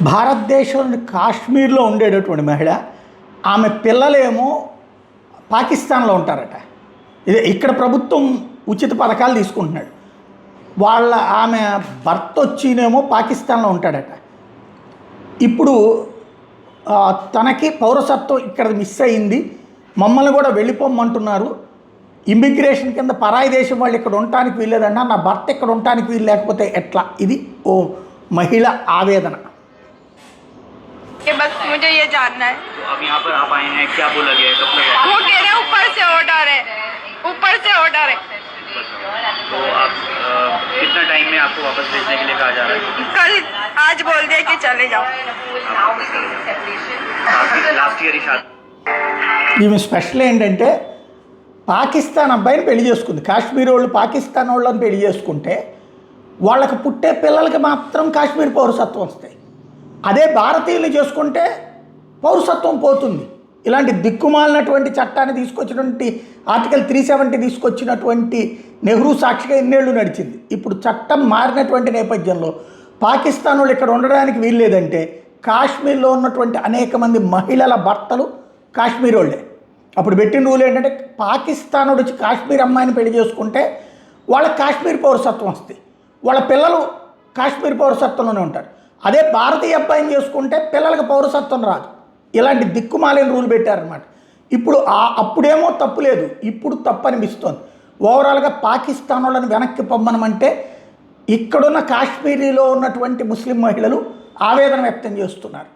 భారతదేశంలోని కాశ్మీర్లో ఉండేటటువంటి మహిళ, ఆమె పిల్లలేమో పాకిస్తాన్లో ఉంటారట. ఇక్కడ ప్రభుత్వం ఉచిత పథకాలు తీసుకుంటున్నాడు. ఆమె భర్త వచ్చినేమో పాకిస్తాన్లో ఉంటాడట. ఇప్పుడు తనకి పౌరసత్వం ఇక్కడ మిస్ అయింది, మమ్మల్ని కూడా వెళ్ళిపోమంటున్నారు, ఇమ్మిగ్రేషన్ కింద పరాయి దేశం వాళ్ళు ఇక్కడ ఉండటానికి వీల్లేదన్నా, నా భర్త ఇక్కడ ఉండటానికి వీలు లేకపోతే ఎట్లా? ఇది ఓ మహిళ ఆవేదన. बस मुझे ये जानना है। तो अब यहाँ पर आप आए हैं, क्या बोला गया है? कब तक वो कह रहे ऊपर से ऑर्डर है, ऊपर से ऑर्डर है। तो आप कितना टाइम में आपको वापस भेजने के लिए कहा जा रहा है? कल आज बोल दिया कि चले जाओ। लास्ट ईयर ही शादी। ఈమె స్పెషల్ ఏంటంటే పాకిస్తాన్ అబ్బాయిని పెళ్లి చేసుకుంది. కాశ్మీర్ వాళ్ళు పాకిస్తాన్ వాళ్ళని పెళ్లి చేసుకుంటే వాళ్ళకి పుట్టే పిల్లలకి మాత్రం కాశ్మీర్ పౌరసత్వం వస్తాయి. అదే భారతీయులు చేసుకుంటే పౌరసత్వం పోతుంది. ఇలాంటి దిక్కుమాలినటువంటి చట్టాన్ని తీసుకొచ్చినటువంటి ఆర్టికల్ 370 తీసుకొచ్చినటువంటి నెహ్రూ సాక్షిగా ఎన్నేళ్ళు నడిచింది. ఇప్పుడు చట్టం మారినటువంటి నేపథ్యంలో పాకిస్తాన్ వాళ్ళు ఇక్కడ ఉండడానికి వీల్లేదంటే కాశ్మీర్లో ఉన్నటువంటి అనేక మంది మహిళల భర్తలు కాశ్మీర్ వాళ్ళే. అప్పుడు పెట్టిన రూల్ ఏంటంటే పాకిస్తాన్ వచ్చి కాశ్మీర్ అమ్మాయిని పెళ్లి చేసుకుంటే వాళ్ళకి కాశ్మీర్ పౌరసత్వం వస్తాయి, వాళ్ళ పిల్లలు కాశ్మీర్ పౌరసత్వంలోనే ఉంటారు. అదే భారతీయ అబ్బాయిని చేసుకుంటే పిల్లలకు పౌరసత్వం రాదు. ఇలాంటి దిక్కుమాలిన రూల్ పెట్టారనమాట. ఇప్పుడు అప్పుడేమో తప్పు లేదు, ఇప్పుడు తప్పు అనిపిస్తోంది. ఓవరాల్గా పాకిస్తాన్ వాళ్ళని వెనక్కి పొమ్మనమంటే ఇక్కడున్న కాశ్మీరీలో ఉన్నటువంటి ముస్లిం మహిళలు ఆవేదన వ్యక్తం చేస్తున్నారు.